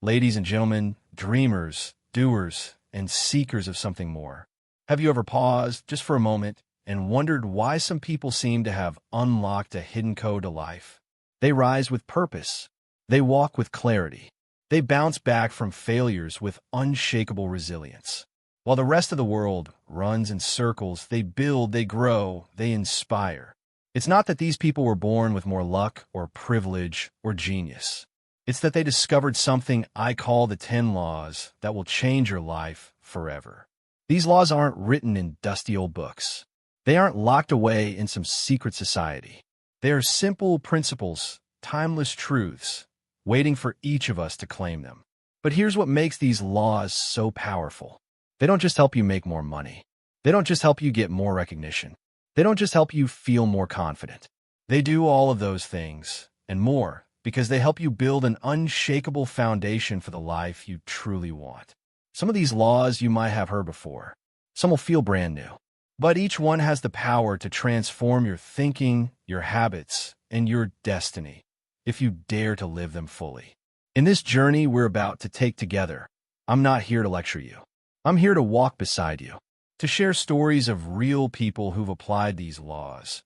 Ladies and gentlemen, dreamers, doers, and seekers of something more. Have you ever paused just for a moment and wondered why some people seem to have unlocked a hidden code to life? They rise with purpose. They walk with clarity. They bounce back from failures with unshakable resilience. While the rest of the world runs in circles, they build, they grow, they inspire. It's not that these people were born with more luck or privilege or genius. It's that they discovered something I call the 10 laws that will change your life forever. These laws aren't written in dusty old books. They aren't locked away in some secret society. They are simple principles, timeless truths, waiting for each of us to claim them. But here's what makes these laws so powerful. They don't just help you make more money. They don't just help you get more recognition. They don't just help you feel more confident. They do all of those things and more because they help you build an unshakable foundation for the life you truly want. Some of these laws you might have heard before. Some will feel brand new. But each one has the power to transform your thinking, your habits, and your destiny, if you dare to live them fully. In this journey we're about to take together, I'm not here to lecture you. I'm here to walk beside you, to share stories of real people who've applied these laws.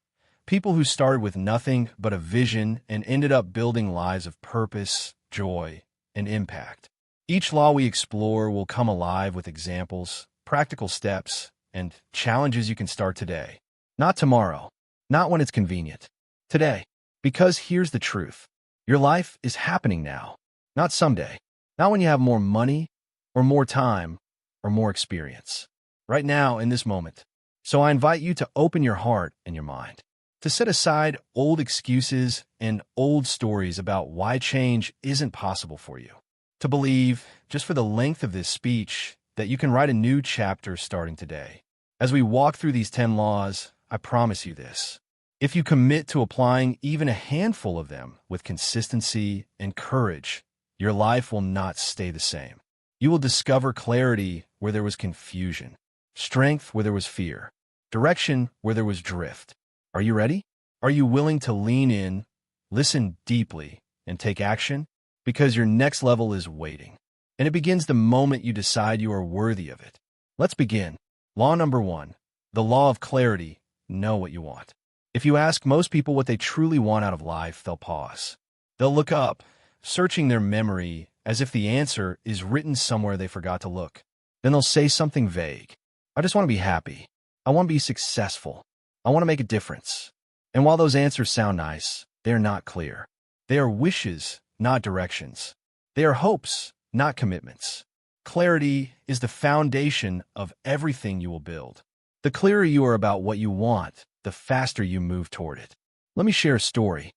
People who started with nothing but a vision and ended up building lives of purpose, joy, and impact. Each law we explore will come alive with examples, practical steps, and challenges you can start today. Not tomorrow, not when it's convenient. Today. Because here's the truth. Your life is happening now, not someday. Not when you have more money, or more time, or more experience. Right now, in this moment. So I invite you to open your heart and your mind, to set aside old excuses and old stories about why change isn't possible for you. To believe, just for the length of this speech, that you can write a new chapter starting today. As we walk through these 10 laws, I promise you this. If you commit to applying even a handful of them with consistency and courage, your life will not stay the same. You will discover clarity where there was confusion, strength where there was fear, direction where there was drift. Are you ready? Are you willing to lean in, listen deeply, and take action? Because your next level is waiting. And it begins the moment you decide you are worthy of it. Let's begin. Law number 1. The law of clarity. Know what you want. If you ask most people what they truly want out of life, they'll pause. They'll look up, searching their memory as if the answer is written somewhere they forgot to look. Then they'll say something vague. I just want to be happy. I want to be successful. I want to make a difference. And while those answers sound nice, they are not clear. They are wishes, not directions. They are hopes, not commitments. Clarity is the foundation of everything you will build. The clearer you are about what you want, the faster you move toward it. Let me share a story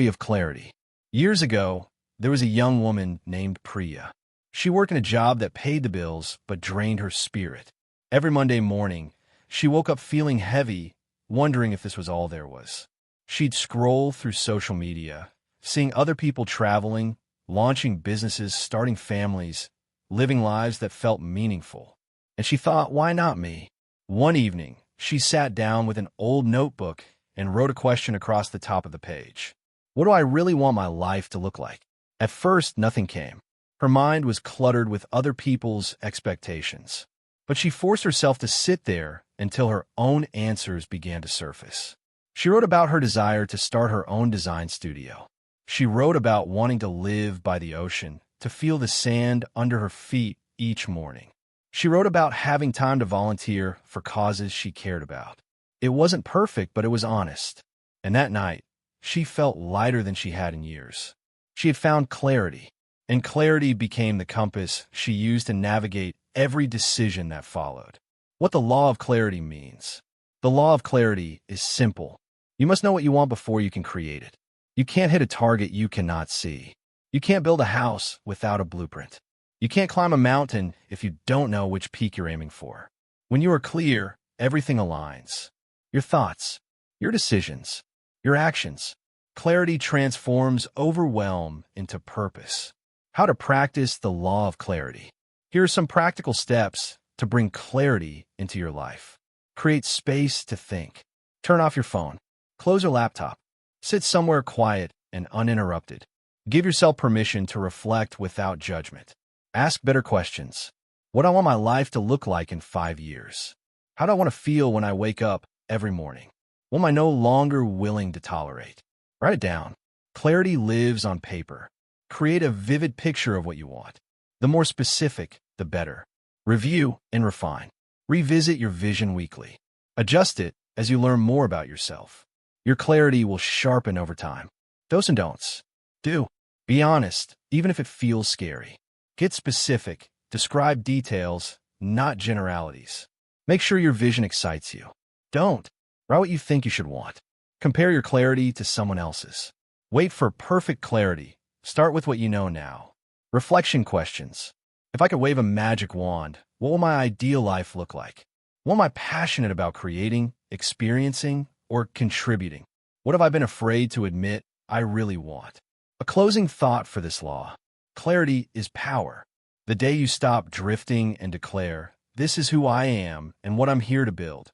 of clarity. Years ago, there was a young woman named Priya. She worked in a job that paid the bills but drained her spirit. Every Monday morning, she woke up feeling heavy, wondering if this was all there was. She'd scroll through social media, seeing other people traveling, launching businesses, starting families, living lives that felt meaningful. And she thought, why not me? One evening, she sat down with an old notebook and wrote a question across the top of the page. What do I really want my life to look like? At first, nothing came. Her mind was cluttered with other people's expectations. But she forced herself to sit there until her own answers began to surface. She wrote about her desire to start her own design studio. She wrote about wanting to live by the ocean, to feel the sand under her feet each morning. She wrote about having time to volunteer for causes she cared about. It wasn't perfect, but it was honest. And that night, she felt lighter than she had in years. She had found clarity, and clarity became the compass she used to navigate every decision that followed. What the law of clarity means. The law of clarity is simple. You must know what you want before you can create it. You can't hit a target you cannot see. You can't build a house without a blueprint. You can't climb a mountain if you don't know which peak you're aiming for. When you are clear, everything aligns. Your thoughts, your decisions, your actions. Clarity transforms overwhelm into purpose. How to practice the law of clarity. Here are some practical steps to bring clarity into your life. Create space to think. Turn off your phone. Close your laptop. Sit somewhere quiet and uninterrupted. Give yourself permission to reflect without judgment. Ask better questions. What do I want my life to look like in 5 years? How do I want to feel when I wake up every morning? What am I no longer willing to tolerate? Write it down. Clarity lives on paper. Create a vivid picture of what you want. The more specific, the better. Review and refine. Revisit your vision weekly. Adjust it as you learn more about yourself. Your clarity will sharpen over time. Do's and don'ts. Do. Be honest, even if it feels scary. Get specific. Describe details, not generalities. Make sure your vision excites you. Don't. Write what you think you should want. Compare your clarity to someone else's. Wait for perfect clarity. Start with what you know now. Reflection questions. If I could wave a magic wand, what will my ideal life look like? What am I passionate about creating, experiencing, or contributing? What have I been afraid to admit I really want? A closing thought for this law. Clarity is power. The day you stop drifting and declare, "This is who I am and what I'm here to build,"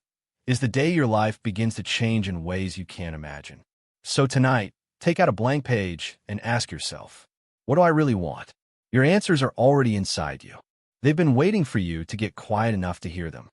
is the day your life begins to change in ways you can't imagine. So tonight, take out a blank page and ask yourself, what do I really want? Your answers are already inside you. They've been waiting for you to get quiet enough to hear them.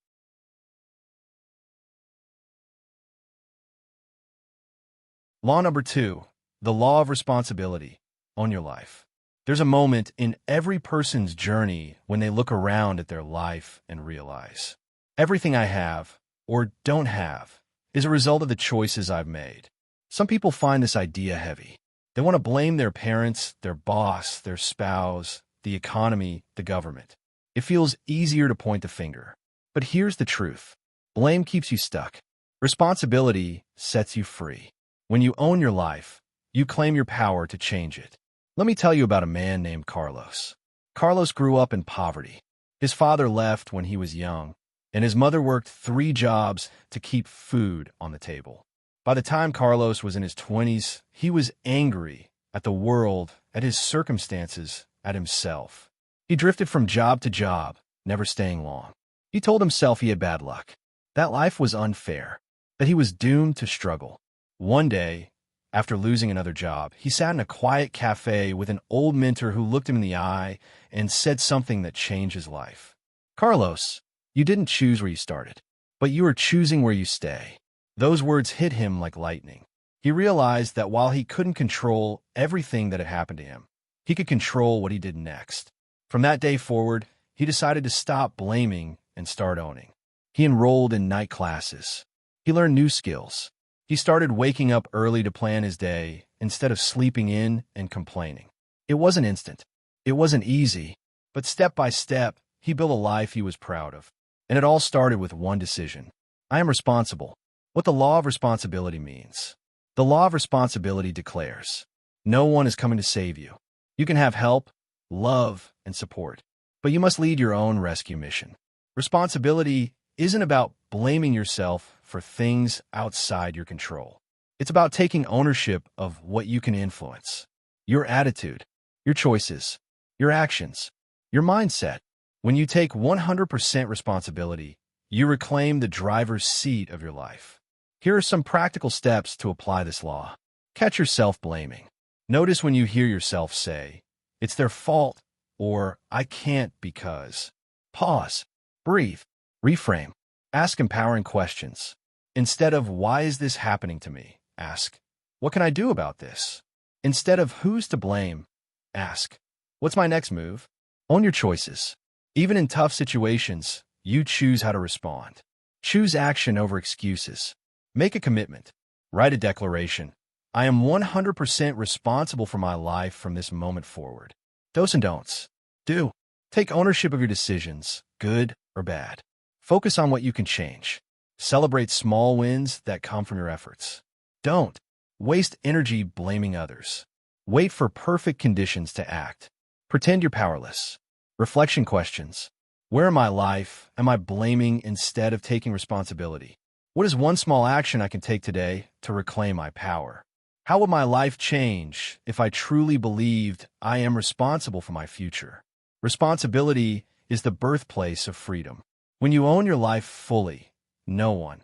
Law number 2, the law of responsibility. Own your life. There's a moment in every person's journey when they look around at their life and realize, everything I have, or don't have, is a result of the choices I've made. Some people find this idea heavy. They want to blame their parents, their boss, their spouse, the economy, the government. It feels easier to point the finger. But here's the truth. Blame keeps you stuck. Responsibility sets you free. When you own your life, you claim your power to change it. Let me tell you about a man named Carlos. Carlos grew up in poverty. His father left when he was young, and his mother worked 3 jobs to keep food on the table. By the time Carlos was in his 20s, he was angry at the world, at his circumstances, at himself. He drifted from job to job, never staying long. He told himself he had bad luck, that life was unfair, that he was doomed to struggle. One day, after losing another job, he sat in a quiet cafe with an old mentor who looked him in the eye and said something that changed his life. "Carlos, you didn't choose where you started, but you are choosing where you stay." Those words hit him like lightning. He realized that while he couldn't control everything that had happened to him, he could control what he did next. From that day forward, he decided to stop blaming and start owning. He enrolled in night classes. He learned new skills. He started waking up early to plan his day instead of sleeping in and complaining. It wasn't instant. It wasn't easy. But step by step, he built a life he was proud of. And it all started with one decision. I am responsible. What the law of responsibility means. The law of responsibility declares, no one is coming to save you. You can have help, love, and support, but you must lead your own rescue mission. Responsibility isn't about blaming yourself for things outside your control. It's about taking ownership of what you can influence. Your attitude, your choices, your actions, your mindset. When you take 100% responsibility, you reclaim the driver's seat of your life. Here are some practical steps to apply this law. Catch yourself blaming. Notice when you hear yourself say, "It's their fault," or "I can't because." Pause. Breathe. Reframe. Ask empowering questions. Instead of, "Why is this happening to me?" ask, "What can I do about this?" Instead of, "Who's to blame?" ask, "What's my next move?" Own your choices. Even in tough situations, you choose how to respond. Choose action over excuses. Make a commitment. Write a declaration. I am 100% responsible for my life from this moment forward. Do's and don'ts. Do. Take ownership of your decisions, good or bad. Focus on what you can change. Celebrate small wins that come from your efforts. Don't waste energy blaming others. Wait for perfect conditions to act. Pretend you're powerless. Reflection questions. Where in my life am I blaming instead of taking responsibility? What is one small action I can take today to reclaim my power? How would my life change if I truly believed I am responsible for my future? Responsibility is the birthplace of freedom. When you own your life fully, no one,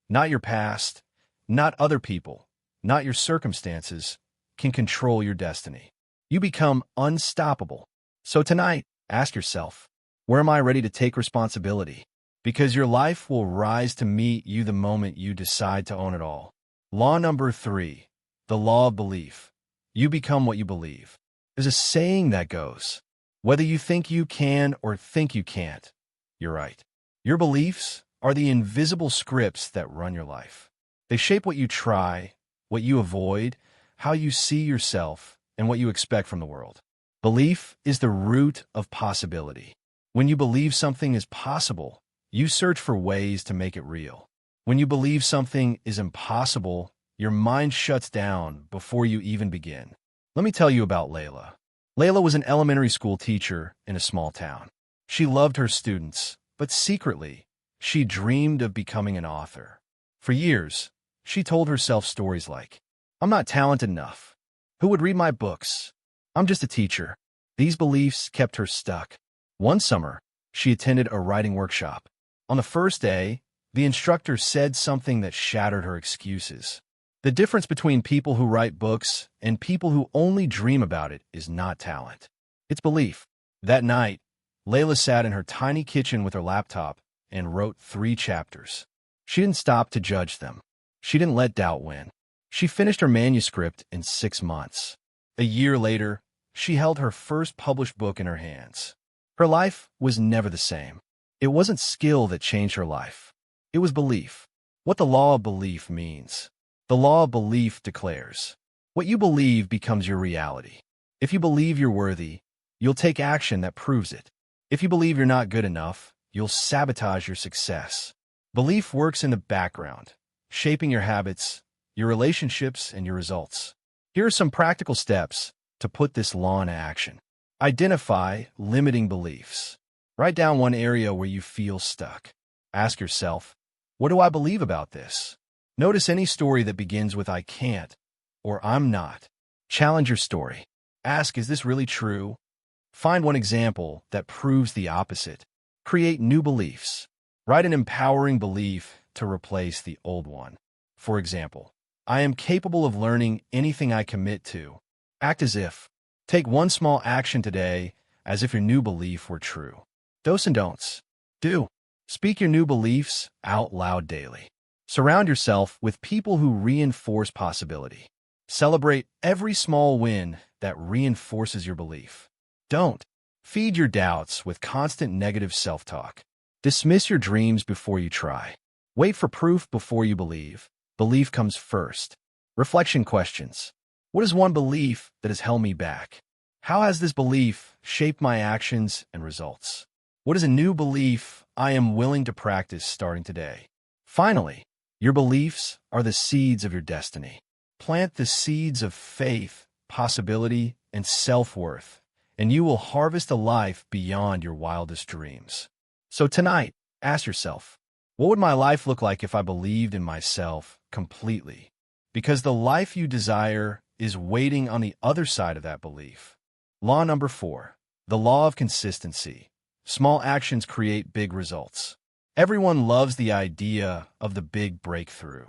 not your past, not other people, not your circumstances, can control your destiny. You become unstoppable. So tonight, ask yourself, where am I ready to take responsibility? Because your life will rise to meet you the moment you decide to own it all. Law number 3, the law of belief. You become what you believe. There's a saying that goes, whether you think you can or think you can't, you're right. Your beliefs are the invisible scripts that run your life. They shape what you try, what you avoid, how you see yourself, and what you expect from the world. Belief is the root of possibility. When you believe something is possible, you search for ways to make it real. When you believe something is impossible, your mind shuts down before you even begin. Let me tell you about Layla. Layla was an elementary school teacher in a small town. She loved her students, but secretly, she dreamed of becoming an author. For years, she told herself stories like, "I'm not talented enough. Who would read my books? I'm just a teacher." These beliefs kept her stuck. One summer, she attended a writing workshop. On the first day, the instructor said something that shattered her excuses. The difference between people who write books and people who only dream about it is not talent. It's belief. That night, Layla sat in her tiny kitchen with her laptop and wrote 3 chapters. She didn't stop to judge them. She didn't let doubt win. She finished her manuscript in 6 months. A year later, she held her first published book in her hands. Her life was never the same. It wasn't skill that changed her life. It was belief. What the law of belief means. The law of belief declares, what you believe becomes your reality. If you believe you're worthy, you'll take action that proves it. If you believe you're not good enough, you'll sabotage your success. Belief works in the background, shaping your habits, your relationships, and your results. Here are some practical steps to put this law into action. Identify limiting beliefs. Write down one area where you feel stuck. Ask yourself, what do I believe about this? Notice any story that begins with "I can't" or "I'm not." Challenge your story. Ask, is this really true? Find one example that proves the opposite. Create new beliefs. Write an empowering belief to replace the old one. For example, I am capable of learning anything I commit to. Act as if. Take one small action today as if your new belief were true. Dos and don'ts. Do. Speak your new beliefs out loud daily. Surround yourself with people who reinforce possibility. Celebrate every small win that reinforces your belief. Don't. Feed your doubts with constant negative self-talk. Dismiss your dreams before you try. Wait for proof before you believe. Belief comes first. Reflection questions. What is one belief that has held me back? How has this belief shaped my actions and results? What is a new belief I am willing to practice starting today? Finally, your beliefs are the seeds of your destiny. Plant the seeds of faith, possibility, and self-worth, and you will harvest a life beyond your wildest dreams. So tonight, ask yourself, what would my life look like if I believed in myself completely? Because the life you desire is waiting on the other side of that belief. Law number 4, the law of consistency. Small actions create big results. Everyone loves the idea of the big breakthrough,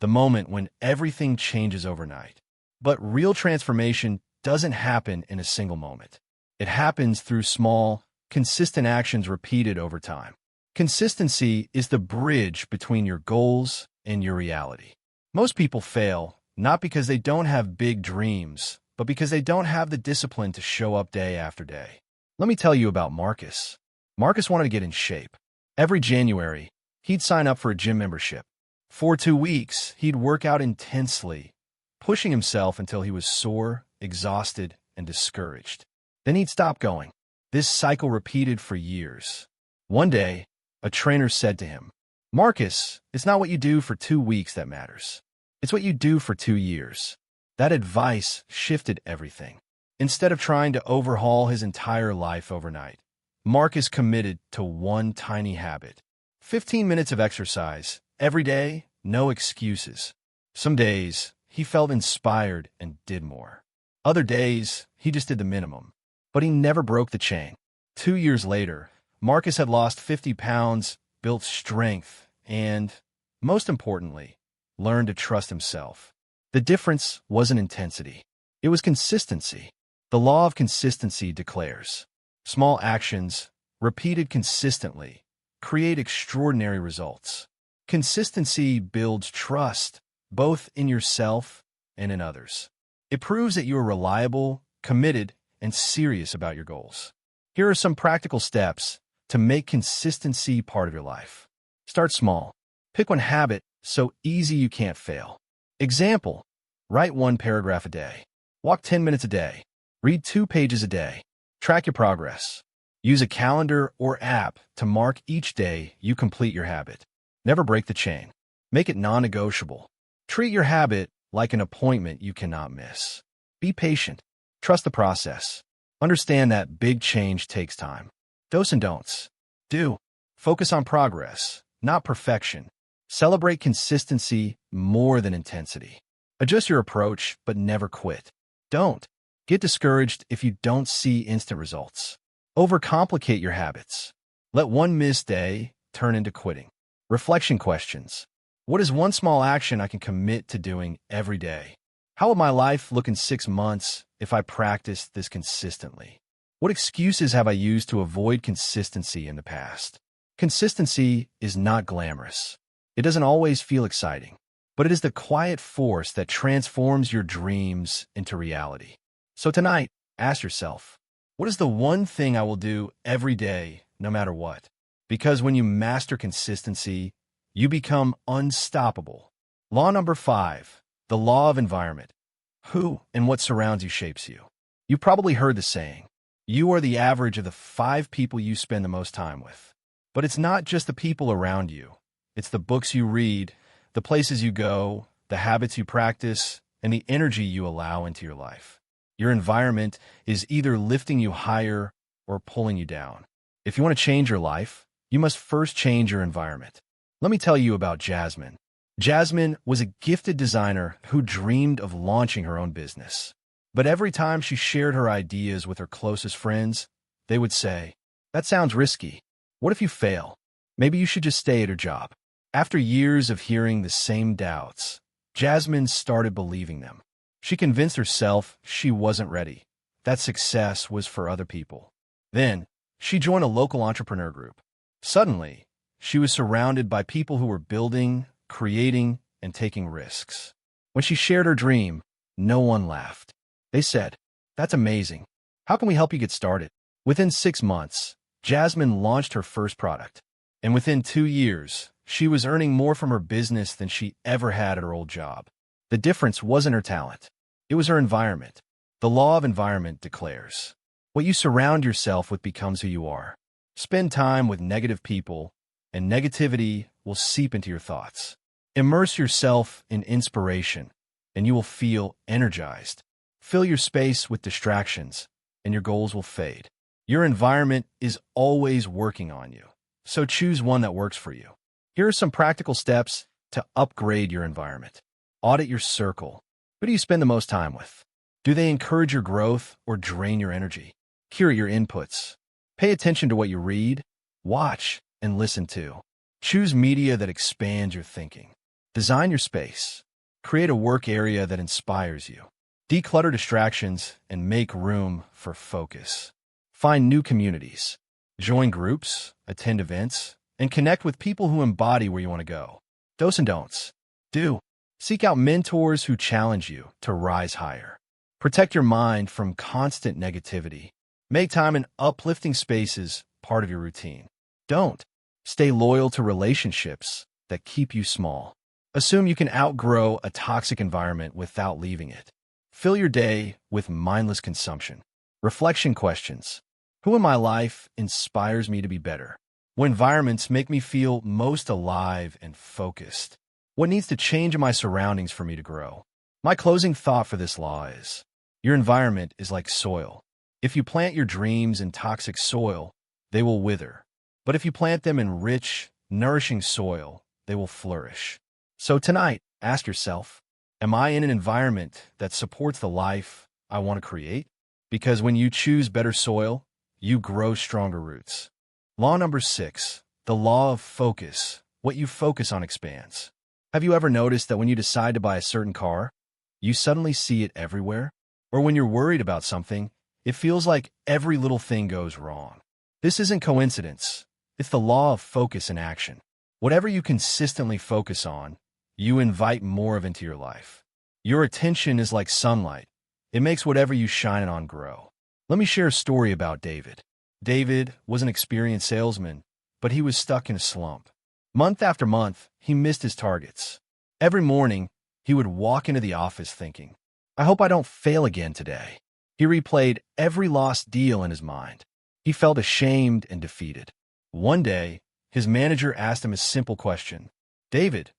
the moment when everything changes overnight. But real transformation doesn't happen in a single moment. It happens through small, consistent actions repeated over time. Consistency is the bridge between your goals and your reality. Most people fail, not because they don't have big dreams, but because they don't have the discipline to show up day after day. Let me tell you about Marcus. Marcus wanted to get in shape. Every January, he'd sign up for a gym membership. For 2 weeks, he'd work out intensely, pushing himself until he was sore, exhausted, and discouraged. Then he'd stop going. This cycle repeated for years. One day, a trainer said to him, "Marcus, it's not what you do for 2 weeks that matters. It's what you do for 2 years." That advice shifted everything. Instead of trying to overhaul his entire life overnight, Marcus committed to one tiny habit. 15 minutes of exercise every day, no excuses. Some days, he felt inspired and did more. Other days, he just did the minimum. But he never broke the chain. 2 years later, Marcus had lost 50 pounds, built strength, and, most importantly, learned to trust himself. The difference wasn't intensity. It was consistency. The law of consistency declares, small actions, repeated consistently, create extraordinary results. Consistency builds trust, both in yourself and in others. It proves that you are reliable, committed, and serious about your goals. Here are some practical steps to make consistency part of your life. Start small. Pick one habit so easy you can't fail. Example, write 1 paragraph a day. Walk 10 minutes a day. Read 2 pages a day. Track your progress. Use a calendar or app to mark each day you complete your habit. Never break the chain. Make it non-negotiable. Treat your habit like an appointment you cannot miss. Be patient. Trust the process. Understand that big change takes time. Do's and don'ts. Do. Focus on progress, not perfection. Celebrate consistency more than intensity. Adjust your approach, but never quit. Don't. Get discouraged if you don't see instant results. Overcomplicate your habits. Let one missed day turn into quitting. Reflection questions. What is one small action I can commit to doing every day? How will my life look in 6 months if I practice this consistently? What excuses have I used to avoid consistency in the past? Consistency is not glamorous. It doesn't always feel exciting, but it is the quiet force that transforms your dreams into reality. So tonight, ask yourself, what is the one thing I will do every day, no matter what? Because when you master consistency, you become unstoppable. Law number 5, the law of environment. Who and what surrounds you shapes you. You've probably heard the saying, you are the average of the 5 people you spend the most time with. But it's not just the people around you. It's the books you read, the places you go, the habits you practice, and the energy you allow into your life. Your environment is either lifting you higher or pulling you down. If you want to change your life, you must first change your environment. Let me tell you about Jasmine. Jasmine was a gifted designer who dreamed of launching her own business. But every time she shared her ideas with her closest friends, they would say, "That sounds risky. What if you fail? Maybe you should just stay at her job." After years of hearing the same doubts, Jasmine started believing them. She convinced herself she wasn't ready, that success was for other people. Then, she joined a local entrepreneur group. Suddenly, she was surrounded by people who were building, creating, and taking risks. When she shared her dream, no one laughed. They said, "That's amazing. How can we help you get started?" Within 6 months, Jasmine launched her first product. And within 2 years, she was earning more from her business than she ever had at her old job. The difference wasn't her talent. It was her environment. The law of environment declares, what you surround yourself with becomes who you are. Spend time with negative people, and negativity will seep into your thoughts. Immerse yourself in inspiration, and you will feel energized. Fill your space with distractions, and your goals will fade. Your environment is always working on you, so choose one that works for you. Here are some practical steps to upgrade your environment. Audit your circle. Who do you spend the most time with? Do they encourage your growth or drain your energy? Curate your inputs. Pay attention to what you read, watch, and listen to. Choose media that expands your thinking. Design your space. Create a work area that inspires you. Declutter distractions and make room for focus. Find new communities. Join groups, attend events, and connect with people who embody where you want to go. Do's and don'ts. Do. Seek out mentors who challenge you to rise higher. Protect your mind from constant negativity. Make time in uplifting spaces part of your routine. Don't. Stay loyal to relationships that keep you small. Assume you can outgrow a toxic environment without leaving it. Fill your day with mindless consumption. Reflection questions. Who in my life inspires me to be better? What environments make me feel most alive and focused? What needs to change in my surroundings for me to grow? My closing thought for this law is, your environment is like soil. If you plant your dreams in toxic soil, they will wither. But if you plant them in rich, nourishing soil, they will flourish. So tonight, ask yourself, am I in an environment that supports the life I want to create? Because when you choose better soil, you grow stronger roots. Law number 6, the law of focus. What you focus on expands. Have you ever noticed that when you decide to buy a certain car, you suddenly see it everywhere? Or when you're worried about something, It feels like every little thing goes wrong. This isn't coincidence. It's the law of focus and action. Whatever you consistently focus on, you invite more of into your life. Your attention is like sunlight. It makes whatever you shine it on grow. Let me share a story about David. David was an experienced salesman, but he was stuck in a slump. Month after month, he missed his targets. Every morning, he would walk into the office thinking, I hope I don't fail again today. He replayed every lost deal in his mind. He felt ashamed and defeated. One day, his manager asked him a simple question. David,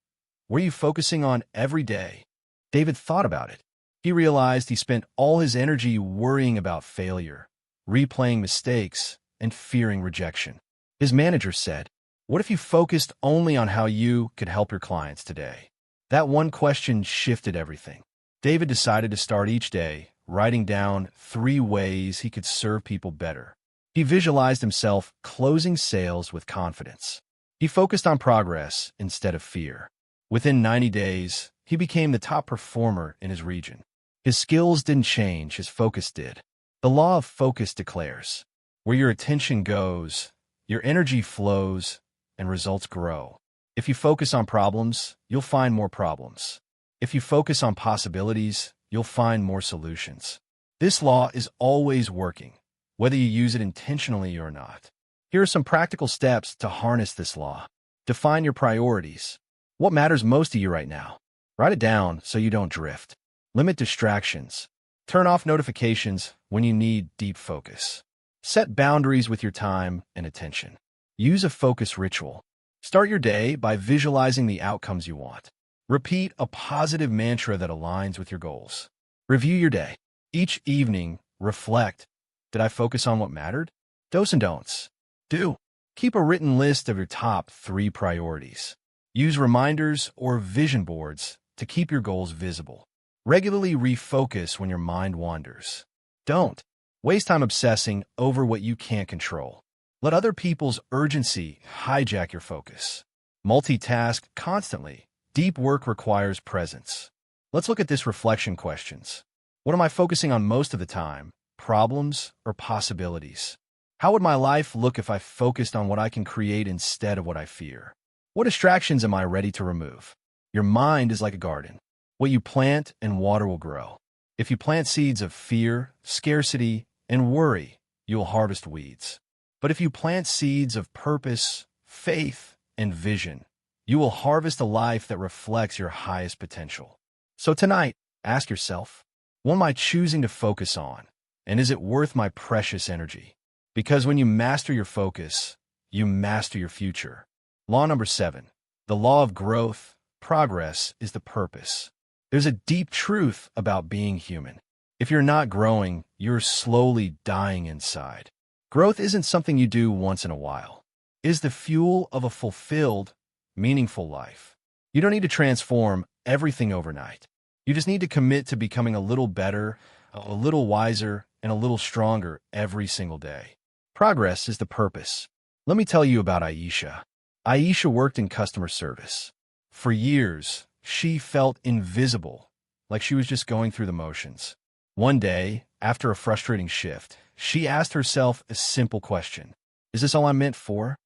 what are you focusing on every day? David thought about it. He realized he spent all his energy worrying about failure, replaying mistakes, and fearing rejection. His manager said, what if you focused only on how you could help your clients today? That one question shifted everything. David decided to start each day writing down 3 ways he could serve people better. He visualized himself closing sales with confidence. He focused on progress instead of fear. Within 90 days, he became the top performer in his region. His skills didn't change, his focus did. The law of focus declares, where your attention goes, your energy flows, and results grow. If you focus on problems, you'll find more problems. If you focus on possibilities, you'll find more solutions. This law is always working, whether you use it intentionally or not. Here are some practical steps to harness this law. Define your priorities. What matters most to you right now? Write it down so you don't drift. Limit distractions. Turn off notifications when you need deep focus. Set boundaries with your time and attention. Use a focus ritual. Start your day by visualizing the outcomes you want. Repeat a positive mantra that aligns with your goals. Review your day. Each evening, reflect. Did I focus on what mattered? Do's and don'ts. Do. Keep a written list of your top 3 priorities. Use reminders or vision boards to keep your goals visible. Regularly refocus when your mind wanders. Don't waste time obsessing over what you can't control. Let other people's urgency hijack your focus. Multitask constantly. Deep work requires presence. Let's look at this reflection questions. What am I focusing on most of the time? Problems or possibilities? How would my life look if I focused on what I can create instead of what I fear? What distractions am I ready to remove? Your mind is like a garden. What you plant and water will grow. If you plant seeds of fear, scarcity, and worry, you will harvest weeds. But if you plant seeds of purpose, faith, and vision, you will harvest a life that reflects your highest potential. So tonight, ask yourself, what am I choosing to focus on? And is it worth my precious energy? Because when you master your focus, you master your future. Law number 7. The law of growth. Progress is the purpose. There's a deep truth about being human. If you're not growing, you're slowly dying inside. Growth isn't something you do once in a while. It is the fuel of a fulfilled, meaningful life. You don't need to transform everything overnight. You just need to commit to becoming a little better, a little wiser, and a little stronger every single day. Progress is the purpose. Let me tell you about Aisha. Aisha worked in customer service. For years, she felt invisible, like she was just going through the motions. One day, after a frustrating shift, she asked herself a simple question. Is this all I'm meant for?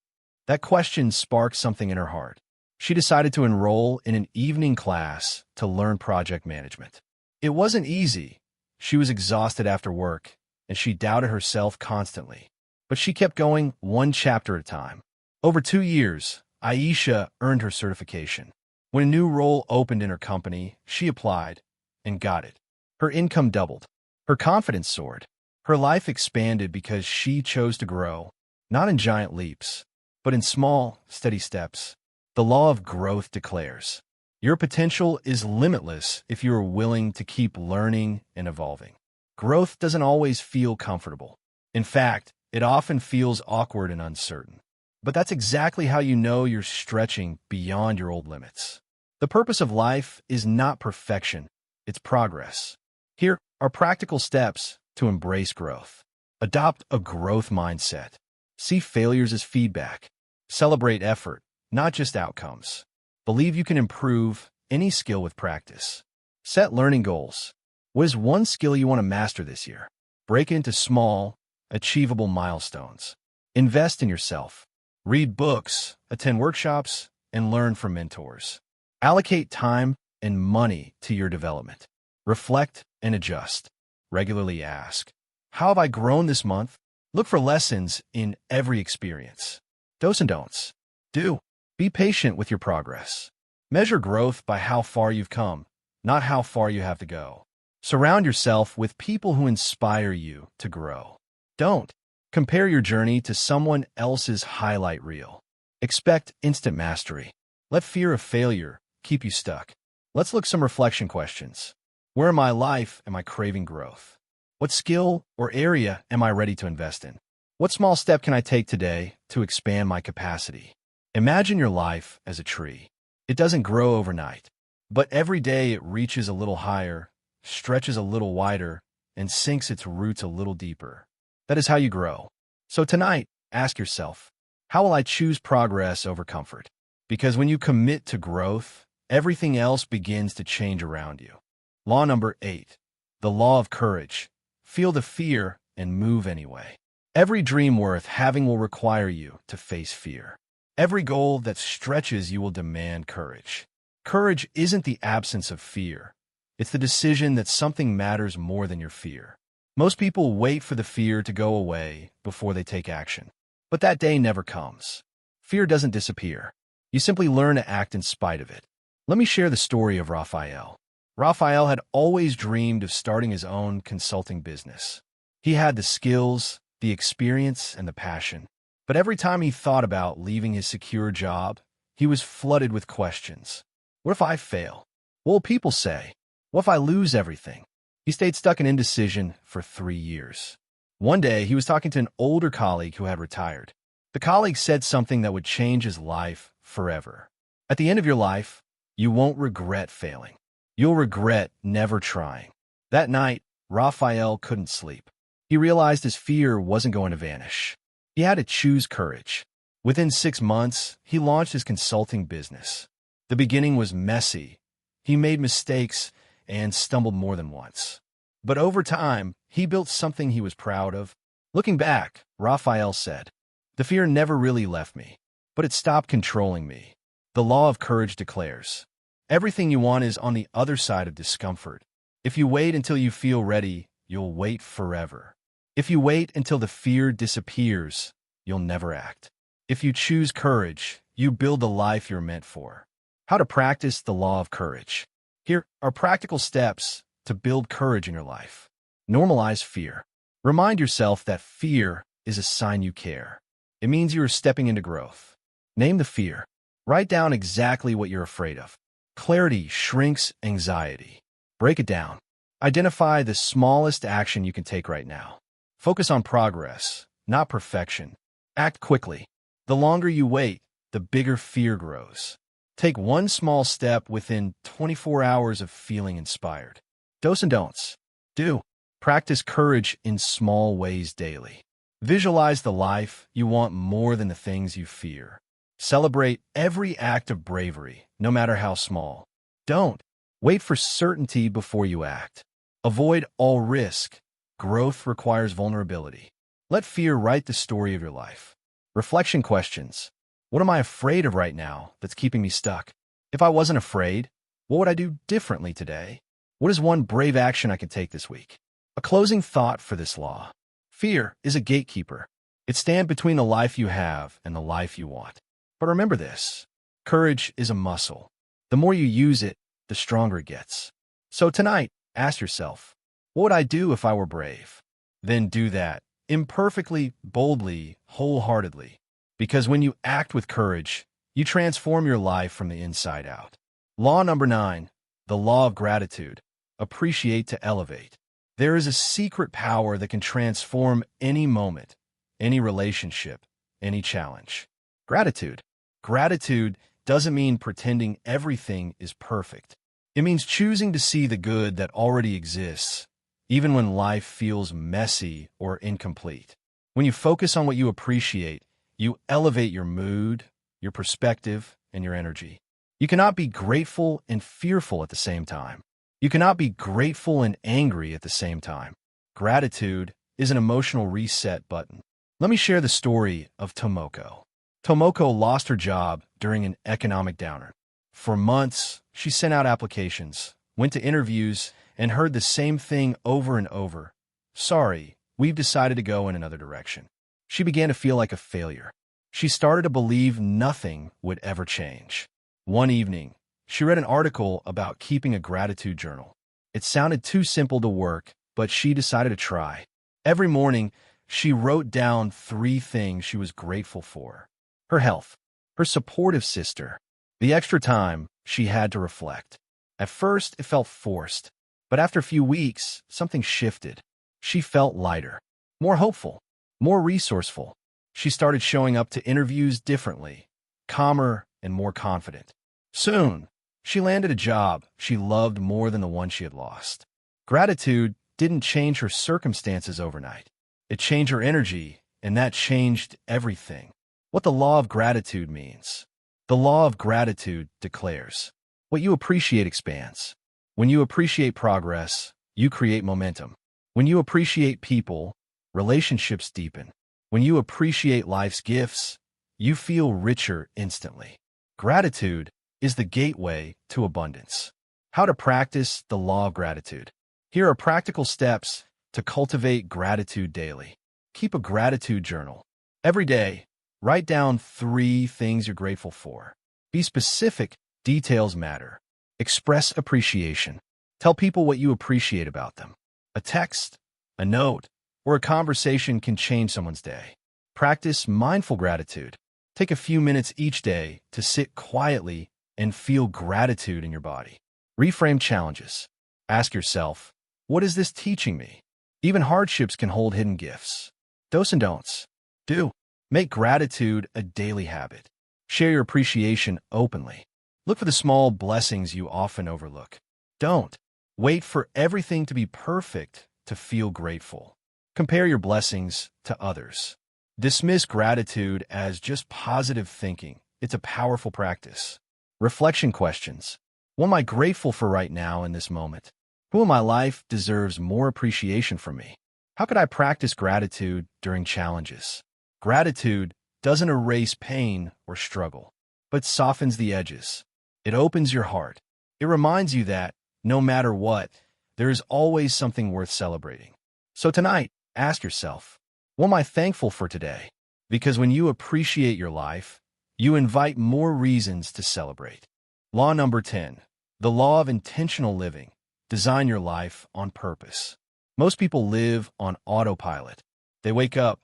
That question sparked something in her heart. She decided to enroll in an evening class to learn project management. It wasn't easy. She was exhausted after work, and she doubted herself constantly. But she kept going one chapter at a time. Over 2 years, Aisha earned her certification. When a new role opened in her company, she applied and got it. Her income doubled. Her confidence soared. Her life expanded because she chose to grow, not in giant leaps, but in small, steady steps. The law of growth declares, your potential is limitless if you are willing to keep learning and evolving. Growth doesn't always feel comfortable. In fact, it often feels awkward and uncertain. But that's exactly how you know you're stretching beyond your old limits. The purpose of life is not perfection, it's progress. Here are practical steps to embrace growth. Adopt a growth mindset. See failures as feedback. Celebrate effort, not just outcomes. Believe you can improve any skill with practice. Set learning goals. What is one skill you want to master this year? Break into small, achievable milestones. Invest in yourself. Read books, attend workshops, and learn from mentors. Allocate time and money to your development. Reflect and adjust. Regularly ask, how have I grown this month? Look for lessons in every experience. Do's and don'ts. Do. Be patient with your progress. Measure growth by how far you've come, not how far you have to go. Surround yourself with people who inspire you to grow. Don't. Compare your journey to someone else's highlight reel. Expect instant mastery. Let fear of failure keep you stuck. Let's look some reflection questions. Where in my life am I craving growth? What skill or area am I ready to invest in? What small step can I take today to expand my capacity? Imagine your life as a tree. It doesn't grow overnight, but every day it reaches a little higher, stretches a little wider, and sinks its roots a little deeper. That is how you grow. So tonight, ask yourself, how will I choose progress over comfort? Because when you commit to growth, everything else begins to change around you. Law number 8, the law of courage. Feel the fear and move anyway. Every dream worth having will require you to face fear. Every goal that stretches you will demand courage. Courage isn't the absence of fear. It's the decision that something matters more than your fear. Most people wait for the fear to go away before they take action. But that day never comes. Fear doesn't disappear. You simply learn to act in spite of it. Let me share the story of Raphael. Raphael had always dreamed of starting his own consulting business. He had the skills, the experience, and the passion. But every time he thought about leaving his secure job, he was flooded with questions. What if I fail? What will people say? What if I lose everything? He stayed stuck in indecision for 3 years. One day, he was talking to an older colleague who had retired. The colleague said something that would change his life forever. At the end of your life, you won't regret failing. You'll regret never trying. That night, Raphael couldn't sleep. He realized his fear wasn't going to vanish. He had to choose courage. Within 6 months, he launched his consulting business. The beginning was messy. He made mistakes and stumbled more than once. But over time, he built something he was proud of. Looking back, Raphael said, "The fear never really left me, but it stopped controlling me." The law of courage declares, everything you want is on the other side of discomfort. If you wait until you feel ready, you'll wait forever. If you wait until the fear disappears, you'll never act. If you choose courage, you build the life you're meant for. How to practice the law of courage. Here are practical steps to build courage in your life. Normalize fear. Remind yourself that fear is a sign you care. It means you are stepping into growth. Name the fear. Write down exactly what you're afraid of. Clarity shrinks anxiety. Break it down. Identify the smallest action you can take right now. Focus on progress, not perfection. Act quickly. The longer you wait, the bigger fear grows. Take one small step within 24 hours of feeling inspired. Do's and don'ts. Do. Practice courage in small ways daily. Visualize the life you want more than the things you fear. Celebrate every act of bravery, no matter how small. Don't. Wait for certainty before you act. Avoid all risk. Growth requires vulnerability. Let fear write the story of your life. Reflection questions. What am I afraid of right now that's keeping me stuck? If I wasn't afraid, what would I do differently today? What is one brave action I can take this week? A closing thought for this law. Fear is a gatekeeper. It stands between the life you have and the life you want. But remember this, courage is a muscle. The more you use it, the stronger it gets. So tonight, ask yourself, what would I do if I were brave? Then do that, imperfectly, boldly, wholeheartedly. Because when you act with courage, you transform your life from the inside out. Law number 9, the law of gratitude. Appreciate to elevate. There is a secret power that can transform any moment, any relationship, any challenge. Gratitude. Gratitude doesn't mean pretending everything is perfect. It means choosing to see the good that already exists, even when life feels messy or incomplete. When you focus on what you appreciate, you elevate your mood, your perspective, and your energy. You cannot be grateful and fearful at the same time. You cannot be grateful and angry at the same time. Gratitude is an emotional reset button. Let me share the story of Tomoko. Tomoko lost her job during an economic downturn. For months, she sent out applications, went to interviews, and heard the same thing over and over. Sorry, we've decided to go in another direction. She began to feel like a failure. She started to believe nothing would ever change. One evening, she read an article about keeping a gratitude journal. It sounded too simple to work, but she decided to try. Every morning, she wrote down 3 things she was grateful for: her health, her supportive sister, the extra time she had to reflect. At first, it felt forced, but after a few weeks, something shifted. She felt lighter, more hopeful, more resourceful. She started showing up to interviews differently, calmer and more confident. Soon, she landed a job she loved more than the one she had lost. Gratitude didn't change her circumstances overnight. It changed her energy, and that changed everything. What the law of gratitude means. The law of gratitude declares, what you appreciate expands. When you appreciate progress, you create momentum. When you appreciate people, relationships deepen. When you appreciate life's gifts, you feel richer instantly. Gratitude is the gateway to abundance. How to practice the law of gratitude. Here are practical steps to cultivate gratitude daily. Keep a gratitude journal. Every day, write down 3 things you're grateful for. Be specific, details matter. Express appreciation. Tell people what you appreciate about them. A text, a note, or a conversation can change someone's day. Practice mindful gratitude. Take a few minutes each day to sit quietly and feel gratitude in your body. Reframe challenges. Ask yourself, what is this teaching me? Even hardships can hold hidden gifts. Dos and don'ts. Do. Make gratitude a daily habit. Share your appreciation openly. Look for the small blessings you often overlook. Don't wait for everything to be perfect to feel grateful. Compare your blessings to others. Dismiss gratitude as just positive thinking. It's a powerful practice. Reflection questions. What am I grateful for right now in this moment? Who in my life deserves more appreciation from me? How could I practice gratitude during challenges? Gratitude doesn't erase pain or struggle, but softens the edges. It opens your heart. It reminds you that, no matter what, there is always something worth celebrating. So tonight, ask yourself, what am I thankful for today? Because when you appreciate your life, you invite more reasons to celebrate. Law number 10, the law of intentional living. Design your life on purpose. Most people live on autopilot. They wake up,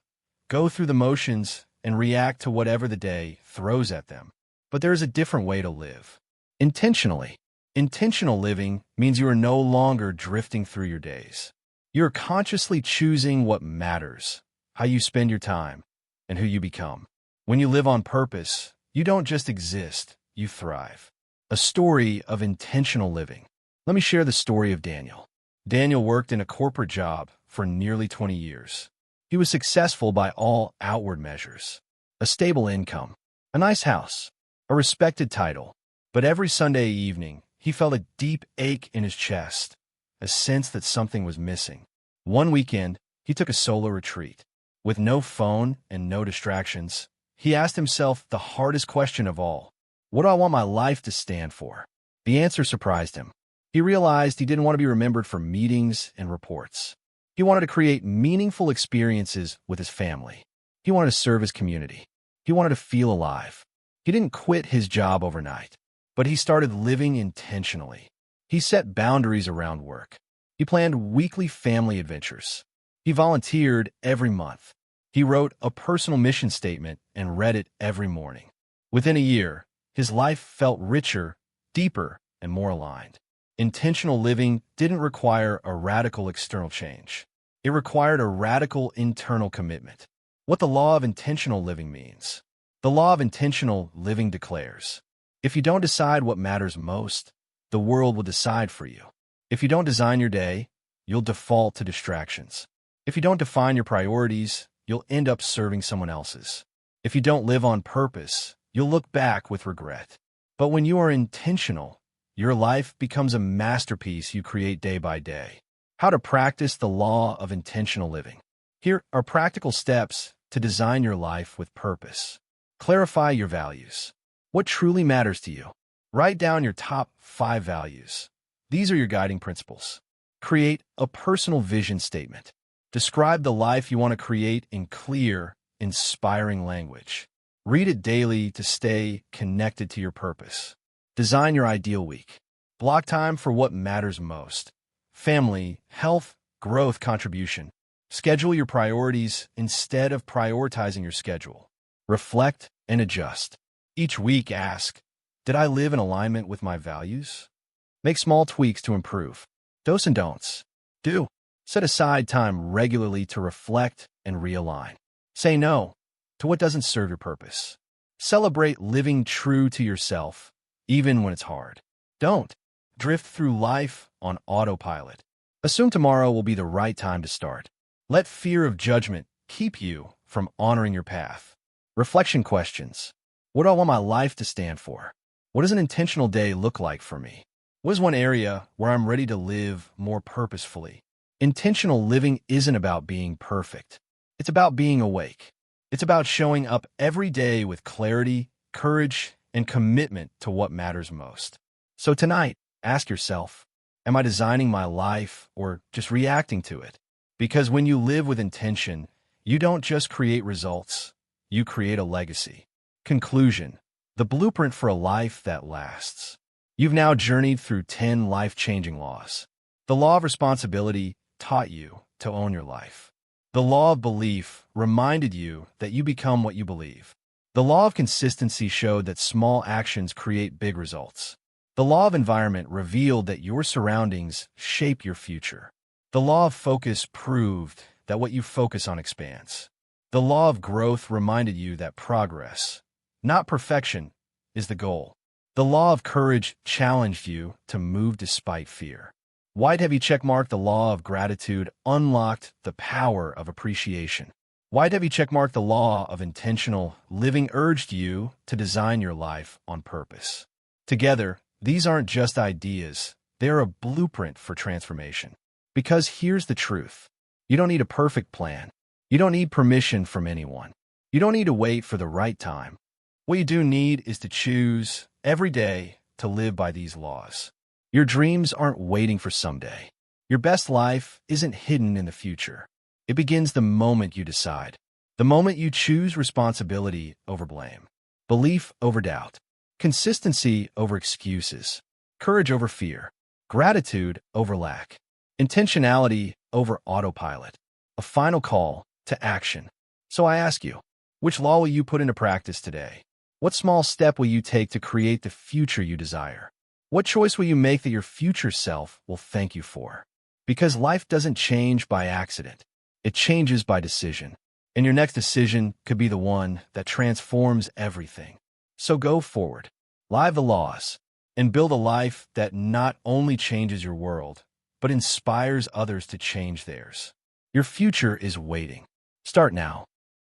go through the motions, and react to whatever the day throws at them. But there is a different way to live. Intentionally. Intentional living means you are no longer drifting through your days. You're consciously choosing what matters, how you spend your time, and who you become. When you live on purpose, you don't just exist, you thrive. A story of intentional living. Let me share the story of Daniel. Daniel worked in a corporate job for nearly 20 years. He was successful by all outward measures. A stable income, a nice house, a respected title. But every Sunday evening, he felt a deep ache in his chest, a sense that something was missing. One weekend, he took a solo retreat. With no phone and no distractions, he asked himself the hardest question of all. What do I want my life to stand for? The answer surprised him. He realized he didn't want to be remembered for meetings and reports. He wanted to create meaningful experiences with his family. He wanted to serve his community. He wanted to feel alive. He didn't quit his job overnight, but he started living intentionally. He set boundaries around work. He planned weekly family adventures. He volunteered every month. He wrote a personal mission statement and read it every morning. Within a year, his life felt richer, deeper, and more aligned. Intentional living didn't require a radical external change. It required a radical internal commitment. What the law of intentional living means. The law of intentional living declares, if you don't decide what matters most, the world will decide for you. If you don't design your day, you'll default to distractions. If you don't define your priorities, you'll end up serving someone else's. If you don't live on purpose, you'll look back with regret. But when you are intentional, your life becomes a masterpiece you create day by day. How to practice the law of intentional living. Here are practical steps to design your life with purpose. Clarify your values. What truly matters to you? Write down your top 5 values. These are your guiding principles. Create a personal vision statement. Describe the life you want to create in clear, inspiring language. Read it daily to stay connected to your purpose. Design your ideal week. Block time for what matters most. Family, health, growth, contribution. Schedule your priorities instead of prioritizing your schedule. Reflect and adjust. Each week ask, did I live in alignment with my values? Make small tweaks to improve. Dos and don'ts. Do. Set aside time regularly to reflect and realign. Say no to what doesn't serve your purpose. Celebrate living true to yourself, even when it's hard. Don't drift through life on autopilot. Assume tomorrow will be the right time to start. Let fear of judgment keep you from honoring your path. Reflection questions. What do I want my life to stand for? What does an intentional day look like for me? What is one area where I'm ready to live more purposefully? Intentional living isn't about being perfect. It's about being awake. It's about showing up every day with clarity, courage, and commitment to what matters most. So tonight, ask yourself, am I designing my life or just reacting to it? Because when you live with intention, you don't just create results, you create a legacy. Conclusion. The blueprint for a life that lasts. You've now journeyed through 10 life-changing laws. The law of responsibility taught you to own your life. The law of belief reminded you that you become what you believe. The law of consistency showed that small actions create big results. The law of environment revealed that your surroundings shape your future. The law of focus proved that what you focus on expands. The law of growth reminded you that progress, not perfection, is the goal. The law of courage challenged you to move despite fear. White heavy checkmark. The law of gratitude unlocked the power of appreciation. White heavy checkmark. The law of intentional living urged you to design your life on purpose. Together, these aren't just ideas, they're a blueprint for transformation. Because here's the truth. You don't need a perfect plan. You don't need permission from anyone. You don't need to wait for the right time. What you do need is to choose every day to live by these laws. Your dreams aren't waiting for someday. Your best life isn't hidden in the future. It begins the moment you decide. The moment you choose responsibility over blame, belief over doubt, consistency over excuses, courage over fear, gratitude over lack, intentionality over autopilot. A final call to action. So I ask you, which law will you put into practice today? What small step will you take to create the future you desire? What choice will you make that your future self will thank you for? Because life doesn't change by accident. It changes by decision. And your next decision could be the one that transforms everything. So go forward, live the laws, and build a life that not only changes your world, but inspires others to change theirs. Your future is waiting. Start now.